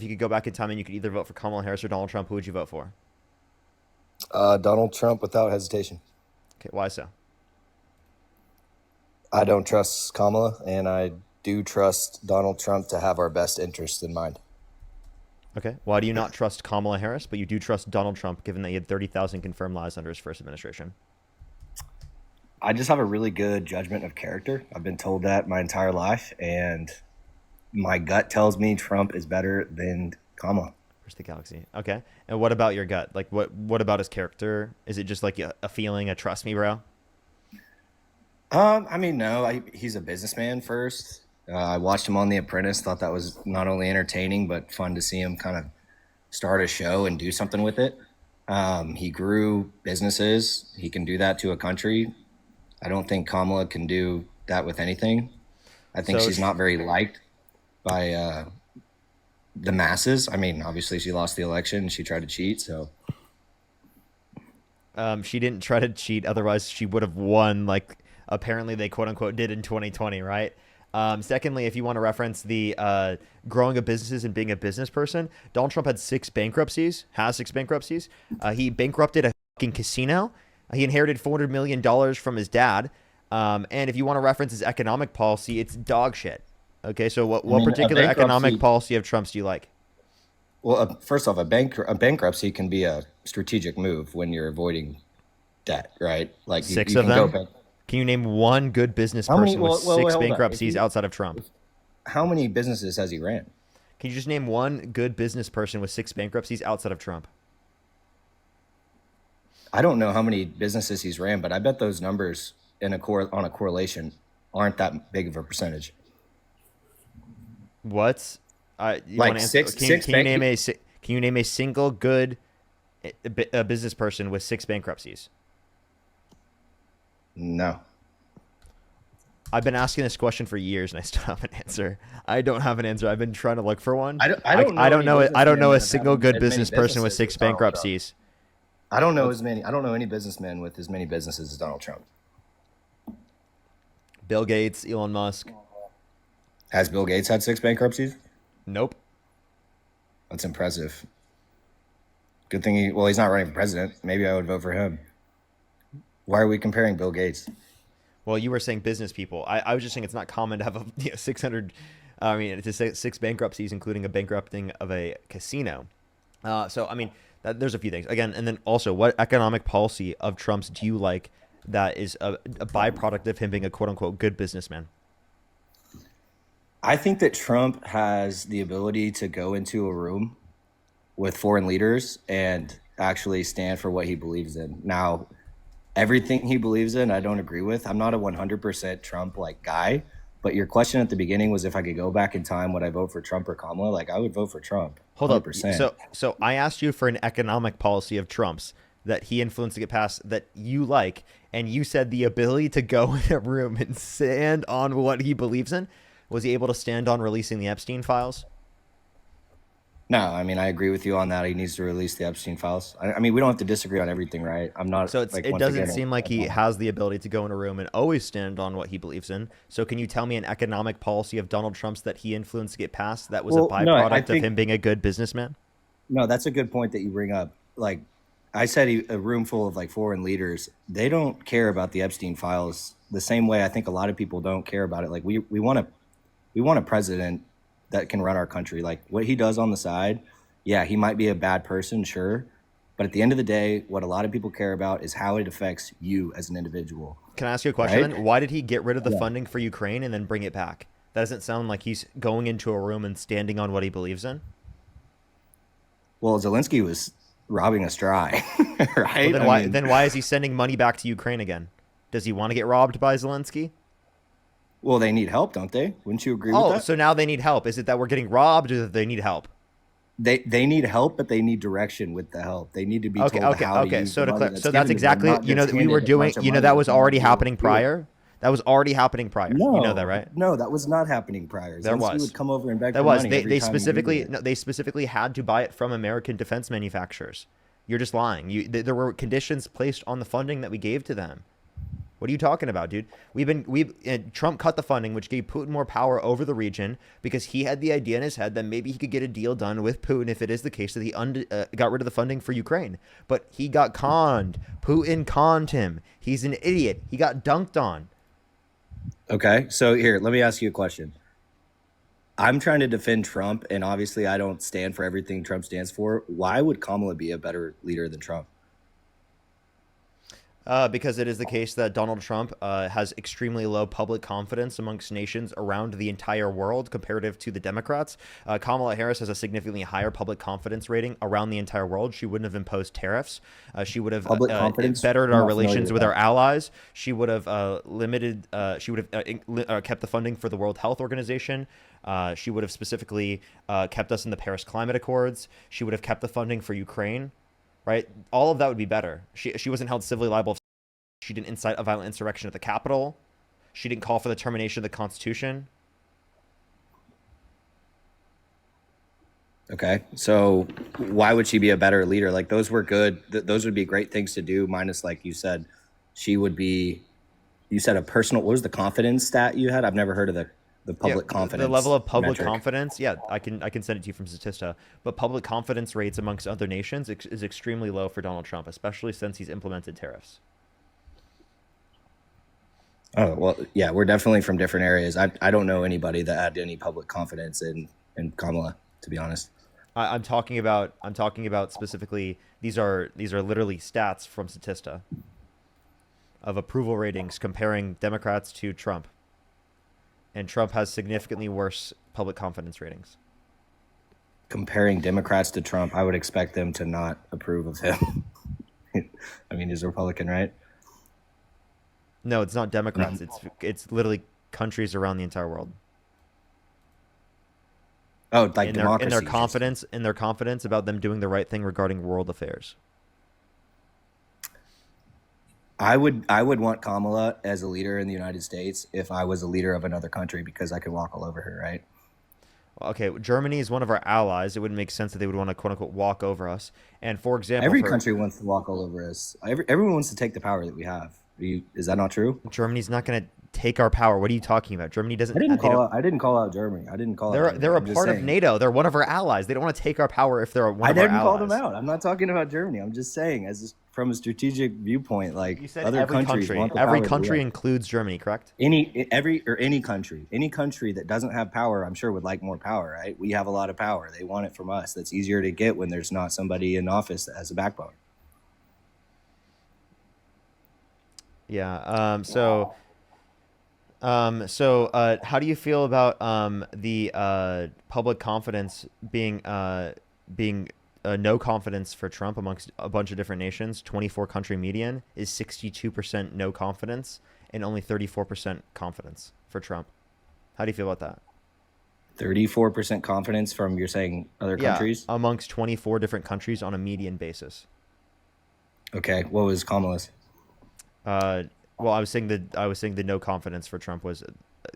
If you could go back in time and you could either vote for Kamala Harris or Donald Trump, who would you vote for? Donald Trump without hesitation. Okay, why so? I don't trust Kamala, and I do trust Donald Trump to have our best interest in mind. Okay, why do you not trust Kamala Harris, but you do trust Donald Trump, given that he had 30,000 confirmed lies under his first administration? I just have a really good judgment of character. I've been told that my entire life, and my gut tells me Trump is better than Kamala. Where's the galaxy? Okay, and what about your gut? Like, what about his character? Is it just like a feeling, a trust me, bro? I mean, no, he's a businessman first. I watched him on The Apprentice, thought that was not only entertaining, but fun to see him kind of start a show and do something with it. He grew businesses. He can do that to a country. I don't think Kamala can do that with anything. I think So she's not very liked by the masses. I mean, obviously she lost the election. She tried to cheat. So she didn't try to cheat, otherwise she would have won. Like apparently they quote unquote did in 2020, right? Secondly, if you want to reference the growing of businesses and being a business person, Donald Trump had six bankruptcies. Has six bankruptcies. He bankrupted a fucking casino. He inherited $400 million from his dad. And if you want to reference his economic policy, it's dog shit. Okay, so I what mean, a particular economic bankruptcy. policy of Trump's do you like? Well, first off, a bankruptcy can be a strategic move when you're avoiding debt, right? Like Six you of can go them. back. Can you name one good business How many? person with Well, wait, six hold on. bankruptcies outside of Trump? How many businesses has he ran? Can you just name one good business person with six bankruptcies outside of Trump? I don't know how many businesses he's ran, but I bet those numbers on a correlation aren't that big of a percentage. What? You want Like to answer? six six Can you bank. name can you name a single good business person with six bankruptcies? No, I've been asking this question for years and I still have an answer. I don't have an answer. I've been trying to look for one. I don't I know don't any know it. I don't businessmen know a that have single good as many business person with businesses six as Donald Trump. bankruptcies. I don't know What? as many. I don't know any businessman with as many businesses as Donald Trump. Bill Gates, Elon Musk. Has Bill Gates had six bankruptcies? Nope. That's impressive. Good thing he. Well, he's not running for president. Maybe I would vote for him. Why are we comparing Bill Gates? Well, you were saying business people. I was just saying it's not common to have a 600. I mean, it's six bankruptcies, including a bankrupting of a casino. So I mean, there's a few things again, and then also, what economic policy of Trump's do you like that is a byproduct of him being a quote unquote good businessman? I think that Trump has the ability to go into a room with foreign leaders and actually stand for what he believes in. Now, everything he believes in, I don't agree with. I'm not a 100% Trump like guy, but your question at the beginning was if I could go back in time, would I vote for Trump or Kamala? Like I would vote for Trump, Hold up. 100%. So I asked you for an economic policy of Trump's that he influenced to get passed that you like, and you said the ability to go in a room and stand on what he believes in. Was he able to stand on releasing the Epstein files? No, I mean I agree with you on that. He needs to release the Epstein files. I mean we don't have to disagree on everything, right? I'm not So like it once doesn't again. seem like he has the ability to go in a room and always stand on what he believes in. So can you tell me an economic policy of Donald Trump's that he influenced to get passed that was a Well, no, I byproduct of think him being a good businessman? no. That's a good point that you bring up. Like I said, a room full of like foreign leaders, they don't care about the Epstein files the same way I think a lot of people don't care about it. Like we want a president that can run our country. Like what he does on the side, yeah, he might be a bad person, sure, but at the end of the day, what a lot of people care about is how it affects you as an individual, Can I ask you a question right? then? Why did he get rid of the Yeah. funding for Ukraine and then bring it back? That doesn't sound like he's going into a room and standing on what he believes in. Well, Zelensky was robbing us dry, Well, right? then I why mean, then why is he sending money back to Ukraine again? Does he want to get robbed by Zelensky? well, they need help, don't they? Wouldn't you agree with Oh, that? so now they need help. Is it that we're getting robbed or that they need help? They need help, but they need direction with the help. They need to be Okay, told okay, how to okay. use the So to money clear, that's so that's given to them, exactly, not you know, just that we were handed a doing, bunch of you know, money that with was no already idea what happening to do with it. prior. That was already happening prior. You know that, No, right? no, that was not happening prior. There Zelensky was. would come over and beg That for was. money every They time he needed specifically it. no, they specifically had to buy it from American defense manufacturers. You're just lying. There were conditions placed on the funding that we gave to them. What are you talking about, dude? Trump cut the funding, which gave Putin more power over the region because he had the idea in his head that maybe he could get a deal done with Putin if it is the case that he got rid of the funding for Ukraine. But he got conned. Putin conned him. He's an idiot. He got dunked on. Okay, so here, let me ask you a question. I'm trying to defend Trump, and obviously I don't stand for everything Trump stands for. Why would Kamala be a better leader than Trump? Because it is the case that Donald Trump has extremely low public confidence amongst nations around the entire world comparative to the Democrats. Kamala Harris has a significantly higher public confidence rating around the entire world. She wouldn't have imposed tariffs. She would have bettered our relations with our allies. She would have limited. She would have kept the funding for the World Health Organization. She would have specifically kept us in the Paris Climate Accords. She would have kept the funding for Ukraine. Right, all of that would be better. She wasn't held civilly liable. She didn't incite a violent insurrection at the Capitol. She didn't call for the termination of the Constitution. Okay, so why would she be a better leader? Like those were good. Those would be great things to do. Minus, like you said, she would be. You said a personal. What was the confidence stat you had? I've never heard of the public confidence. The level of public metric. confidence. Yeah, I can send it to you from Statista. But public confidence rates amongst other nations is extremely low for Donald Trump, especially since he's implemented tariffs. Oh well, yeah, we're definitely from different areas. I don't know anybody that had any public confidence in Kamala, to be honest. I'm talking about specifically. These are literally stats from Statista of approval ratings comparing Democrats to Trump. And Trump has significantly worse public confidence ratings. Comparing Democrats to Trump, I would expect them to not approve of him. I mean, he's a Republican, right? No, it's not Democrats. It's literally countries around the entire world. Oh, like democracy. In their confidence about them doing the right thing regarding world affairs. I would want Kamala as a leader in the United States if I was a leader of another country because I could walk all over her, right? Okay, Germany is one of our allies. It wouldn't make sense that they would want to quote unquote walk over us. And for example, every country wants to walk all over us. Everyone wants to take the power that we have. Is that not true? Germany's not going to take our power. What are you talking about? Germany doesn't. I didn't call out Germany. I didn't call. They're a part of NATO. They're one of our allies. They don't want to take our power if they're one of our allies. I didn't call them out. I'm not talking about Germany. I'm just saying, from a strategic viewpoint, like you said, other countries want the power. Every country includes Germany, correct? Any country that doesn't have power, I'm sure would like more power, right? We have a lot of power. They want it from us. That's easier to get when there's not somebody in office that has a backbone. Yeah. So how do you feel about the public confidence being no confidence for Trump amongst a bunch of different nations? 24 country median is 62% no confidence and only 34% confidence for Trump. How do you feel about that? 34% confidence from, you're saying, other countries? Amongst 24 different countries on a median basis. Okay, what was Kamala's? Well, I was saying the no confidence for Trump was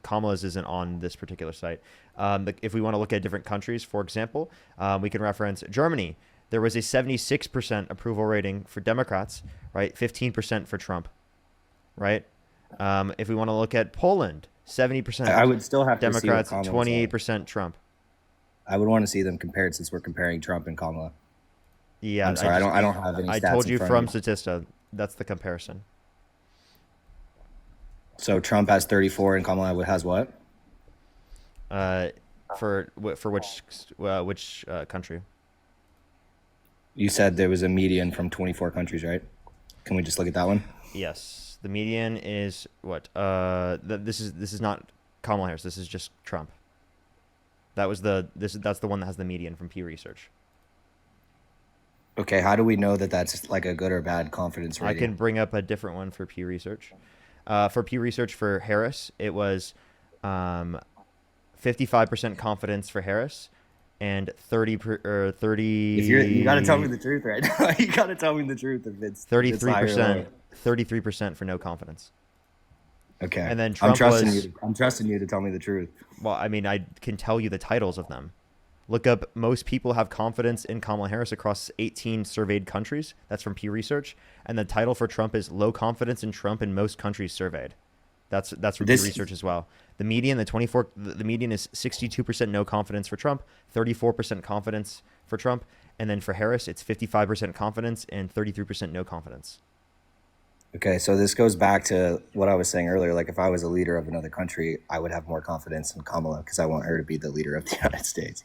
Kamala's isn't on this particular site. If we want to look at different countries, for example, we can reference Germany. There was a 76% approval rating for Democrats, right? 15% for Trump, right? If we want to look at Poland, 70%. I would still have Democrats, to see 28% Trump. I would want to see them compared since we're comparing Trump and Kamala. Yeah, I'm sorry, I don't have any stats. I told you from Statista. That's the comparison. So Trump has 34 and Kamala has what? For which country? You said there was a median from 24 countries, right? Can we just look at that one? Yes, the median is what? This is not Kamala Harris. This is just Trump. That's the one that has the median from Pew Research. Okay, how do we know that that's like a good or bad confidence rating? I can bring up a different one for Pew Research. For Pew Research for Harris, it was 55% confidence for Harris and 30. If you got to tell me the truth right now. You got to tell me the truth if it's 33%. 33% for no confidence. Okay. And then Trump I'm trusting you to tell me the truth. Well, I mean, I can tell you the titles of them. Look up most people have confidence in Kamala Harris across 18 surveyed countries. That's from Pew Research. And the title for Trump is low confidence in Trump in most countries surveyed. That's from Pew This Research as well. The median is 62% no confidence for Trump, 34% confidence for Trump, and then for Harris it's 55% confidence and 33% no confidence. Okay, so this goes back to what I was saying earlier. Like, if I was a leader of another country, I would have more confidence in Kamala because I want her to be the leader of the United States.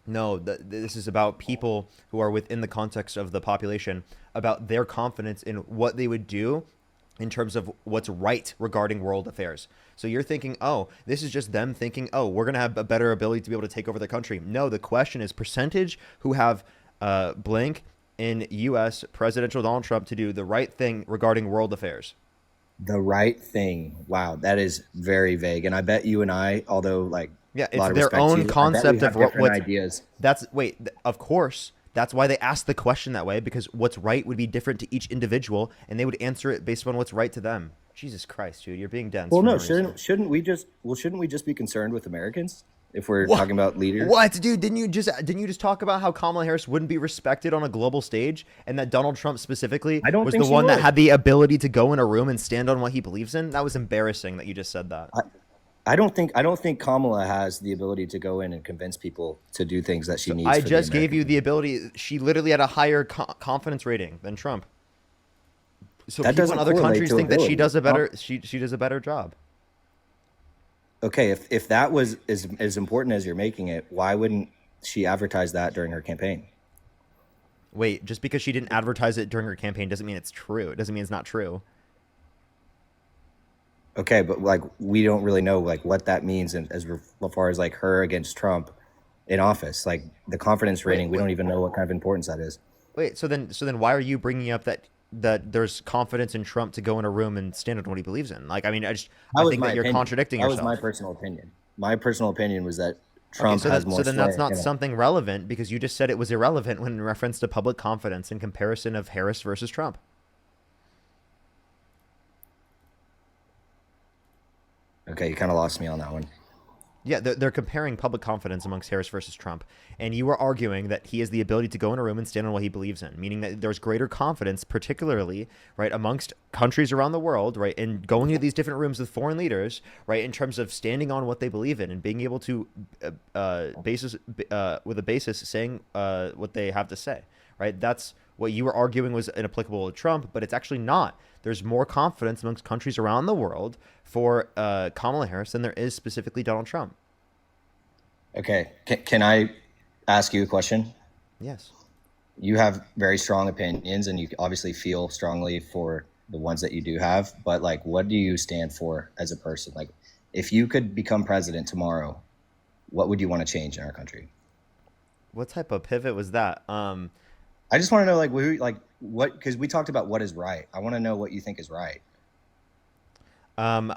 No, this is about people who are within the context of the population, about their confidence in what they would do in terms of what's right regarding world affairs. So you're thinking, oh, this is just them thinking, oh, we're going to have a better ability to be able to take over the country. No, the question is percentage who have blank in U.S. presidential Donald Trump to do the right thing regarding world affairs. The right thing. Wow, that is very vague. And I bet you and I, although like Yeah, a it's lot of their respect to own you, I bet we concept have of different what's ideas. of course. That's why they asked the question that way, because what's right would be different to each individual, and they would answer it based on what's right to them. Jesus Christ, dude, you're being dense. Well, For no, no reason. shouldn't we just be concerned with Americans if we're What? talking about leaders? What, dude? Didn't you just talk about how Kamala Harris wouldn't be respected on a global stage, and that Donald Trump specifically I don't was think the she one that would. had the ability to go in a room and stand on what he believes in? That was embarrassing that you just said that. I don't think Kamala has the ability to go in and convince people to do things that she So needs I for the just gave American you the people. ability. She literally had a higher confidence rating than Trump. So That people in doesn't other correlate countries to think that she ability. does a better she does a better job. Okay, if that was as important as you're making it, why wouldn't she advertise that during her campaign? Wait, just because she didn't advertise it during her campaign doesn't mean it's true. It doesn't mean it's not true. Okay, but like we don't really know like what that means as far as like her against Trump in office. Like the confidence Wait, rating, we wait, don't even know what kind of importance that is. wait. So then why are you bringing up that there's confidence in Trump to go in a room and stand on what he believes in? Like, I mean, That I was think my that you're opinion. contradicting That was my yourself. personal opinion. My personal opinion was that Okay, Trump so has then so more then that's sway not in it. something relevant because you just said it was irrelevant when in reference to public confidence in comparison of Harris versus Trump. Okay, you kind of lost me on that one. Yeah, they're comparing public confidence amongst Harris versus Trump, and you are arguing that he has the ability to go in a room and stand on what he believes in, meaning that there's greater confidence, particularly right amongst countries around the world, right, and going into these different rooms with foreign leaders, right, in terms of standing on what they believe in and being able to basis with a basis saying what they have to say, right? That's what you were arguing was inapplicable to Trump, but it's actually not. There's more confidence amongst countries around the world for Kamala Harris than there is specifically Donald Trump. Okay, can I ask you a question? Yes. You have very strong opinions and you obviously feel strongly for the ones that you do have, but like what do you stand for as a person? Like if you could become president tomorrow, what would you want to change in our country? What type of pivot was that? I just want to know like what because we talked about what is right. I want to know what you think is right. I'm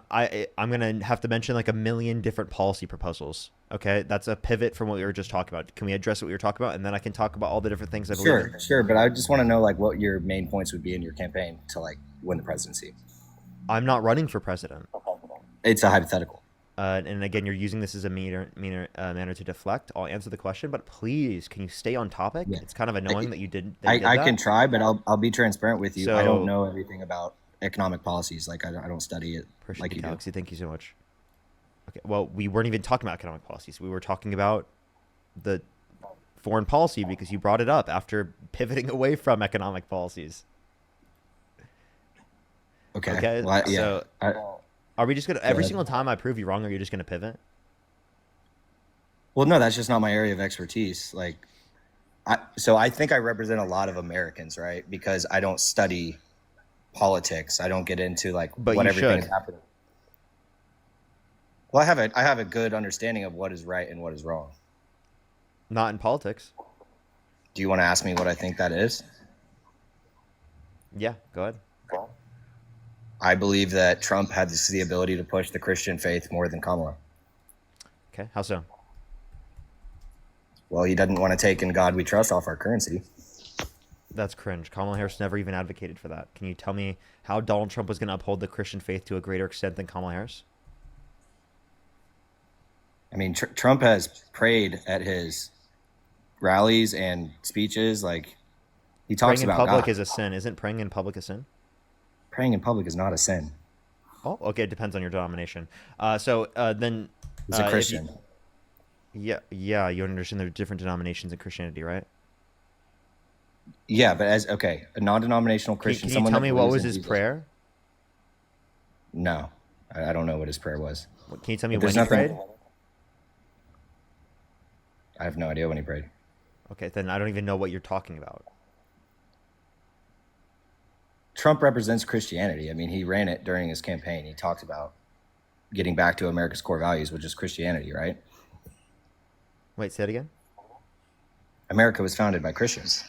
gonna have to mention like a million different policy proposals. Okay, that's a pivot from what we were just talking about. Can we address what we were talking about, and then I can talk about all the different things I believe in? Sure, but I just want to know like what your main points would be in your campaign to like win the presidency. I'm not running for president. It's a hypothetical. And again, you're using this as a manner to deflect. I'll answer the question, but please, can you stay on topic? Yeah. It's kind of annoying that you did I that. can try, but I'll be transparent with you. I don't So, know everything about economic policies. Like I don't study it appreciate like the you do. galaxy. Thank you so much. Okay, well, we weren't even talking about economic policies. We were talking about the foreign policy because you brought it up after pivoting away from economic policies. Okay. Okay, Well, yeah. so are we just gonna Go every ahead. single time I prove you wrong, are you just gonna pivot? Well, no, that's just not my area of expertise. Like, so I think I represent a lot of Americans, right? Because I don't study politics. I don't get into like But what you everything should. is happening. Well, I have a good understanding of what is right and what is wrong. Not in politics. Do you want to ask me what I think that is? Yeah, go ahead. I believe that Trump has the ability to push the Christian faith more than Kamala. Okay, how so? Well, he doesn't want to take "In God We Trust" off our currency. That's cringe. Kamala Harris never even advocated for that. Can you tell me how Donald Trump was going to uphold the Christian faith to a greater extent than Kamala Harris? I mean, Trump has prayed at his rallies and speeches. Like, he Praying talks in about public God. is a sin. Isn't praying in public a sin? Praying in public is not a sin. Oh, okay. It depends on your denomination. Then, He's a if you, Christian. yeah, you understand there are different denominations in Christianity, right? Yeah, but as okay, a non-denominational Can, Christian, can you someone tell that me what believes was in his Jesus. prayer? No, I don't know what his prayer was. Can you tell me But when there's he nothing. prayed? I have no idea when he prayed. Okay, then I don't even know what you're talking about. Trump represents Christianity. I mean, he ran it during his campaign. He talked about getting back to America's core values, which is Christianity, right? Wait, say it again. America was founded by Christians.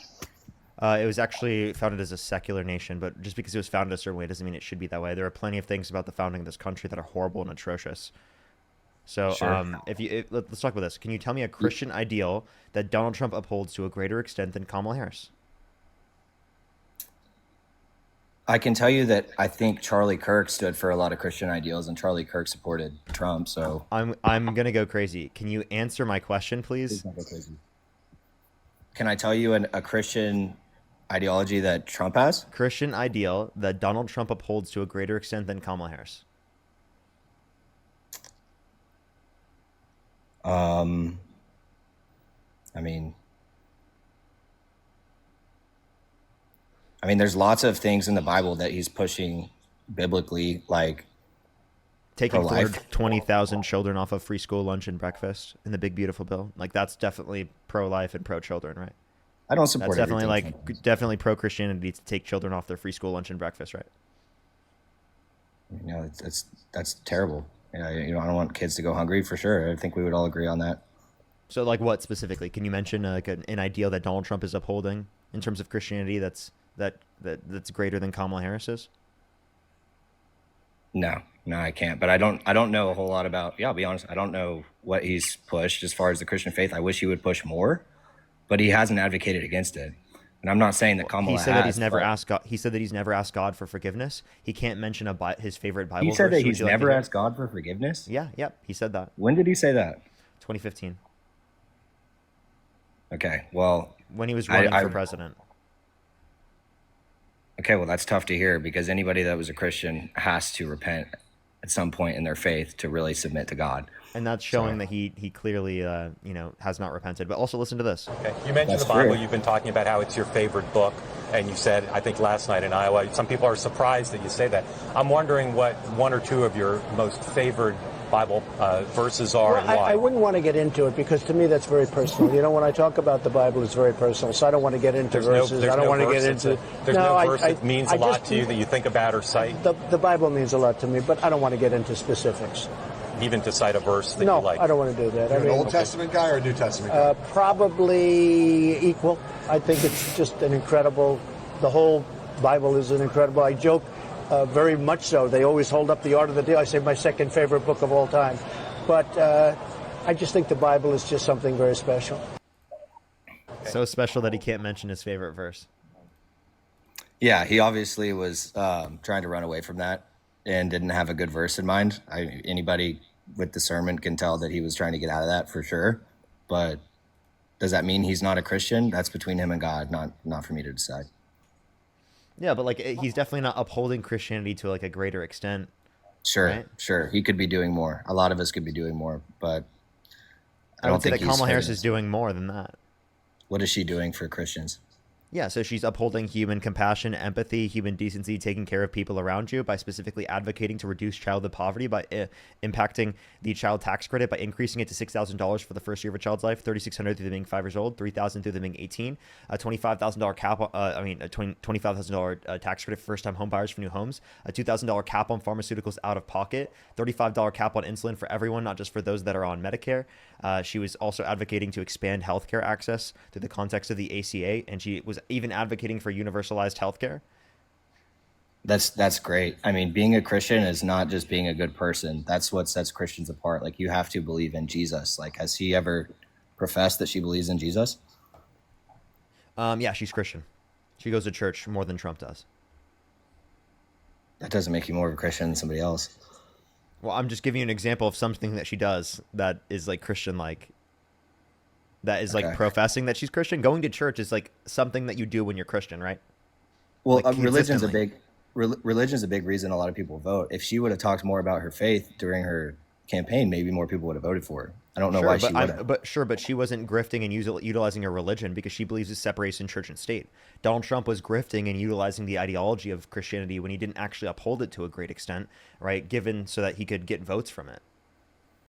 It was actually founded as a secular nation, but just because it was founded a certain way doesn't mean it should be that way. There are plenty of things about the founding of this country that are horrible and atrocious. So, Sure. let's talk about this. Can you tell me a Christian ideal that Donald Trump upholds to a greater extent than Kamala Harris? I can tell you that I think Charlie Kirk stood for a lot of Christian ideals, and Charlie Kirk supported Trump. So I'm gonna go crazy. Can you answer my question, please please? don't go crazy. Can I tell you a Christian ideology that Trump has? Christian ideal that Donald Trump upholds to a greater extent than Kamala Harris. Um, I mean, there's lots of things in the Bible that he's pushing biblically, like Taking pro-life. 420,000 children off of free school lunch and breakfast in the big beautiful bill. Like that's definitely pro-life and pro-children, right? I don't That's support definitely everything. definitely pro-Christianity to take children off their free school lunch and breakfast, right? That's terrible. I don't want kids to go hungry for sure. I think we would all agree on that. So like what specifically? Can you mention like an ideal that Donald Trump is upholding in terms of Christianity that's greater than Kamala Harris's? No, I can't. But I don't know a whole lot about. Yeah, I'll be honest. I don't know what he's pushed as far as the Christian faith. I wish he would push more, but he hasn't advocated against it. And I'm not saying that He Kamala said that he's has. never But asked God. He said that he's never asked God for forgiveness. He can't mention his favorite he Bible said verse. that Would he's you like to never hear? asked God for forgiveness. Yeah, yep. He said that. When did he say that? 2015, Okay, well, when he was I, running I for president. okay, well, that's tough to hear because anybody that was a Christian has to repent at some point in their faith to really submit to God. And that's So showing that he clearly has not repented. But also listen to this. Okay. You mentioned that's the Bible. true. You've been talking about how it's your favorite book, and you said, I think last night in Iowa, some people are surprised that you say that. I'm wondering what one or two of your most favored Bible verses are and why. I wouldn't want to get into it because to me that's very personal. You know, when I talk about the Bible, it's very personal. So I don't want to get into verses. I don't want to get into. There's no verse that means a lot to you that you think about or cite, The Bible means a lot to me, but I don't want to get into specifics. even to cite a verse that No, you like. I don't want to do that. You're an Old Testament guy or a New Testament guy? Probably equal. I think it's just an incredible. The whole Bible is an incredible. I joke. Very much so. They always hold up the Art of the Deal. I say my second favorite book of all time. But I just think the Bible is just something very special. So special that he can't mention his favorite verse. Yeah, he obviously was trying to run away from that and didn't have a good verse in mind. Anybody with discernment can tell that he was trying to get out of that for sure. But does that mean he's not a Christian? That's between him and God, not for me to decide. Yeah, but like he's definitely not upholding Christianity to like a greater extent. Sure, Right. sure. He could be doing more. A lot of us could be doing more, but I would say that he's Kamala Harris holding is us. doing more than that. What is she doing for Christians? Yeah, so she's upholding human compassion, empathy, human decency, taking care of people around you by specifically advocating to reduce childhood poverty by impacting the child tax credit by increasing it to $6,000 for the first year of a child's life, $3,600 through them being 5 years old, $3,000 through them being 18, a $25,000 cap. A $25,000 tax credit for first-time home buyers for new homes, a $2,000 cap on pharmaceuticals out of pocket, $35 cap on insulin for everyone, not just for those that are on Medicare. She was also advocating to expand healthcare access through the context of the ACA, and she was even advocating for universalized healthcare. That's great. I mean, being a Christian is not just being a good person. That's what sets Christians apart. Like, you have to believe in Jesus. Like, has she ever professed that she believes in Jesus? Yeah, she's Christian. She goes to church more than Trump does. That doesn't make you more of a Christian than somebody else. Well, I'm just giving you an example of something that she does that is like Christian, like that is like Okay. professing that she's Christian. Going to church is like something that you do when you're Christian, right? Well, Like religion's a consistently. religion's a big reason a lot of people vote. If she would have talked more about her faith during her campaign, maybe more people would have voted for her. I don't know why she wouldn't. But she wasn't grifting and utilizing her religion because she believes it separates in church and state. Donald Trump was grifting and utilizing the ideology of Christianity when he didn't actually uphold it to a great extent, right? Given so that he could get votes from it.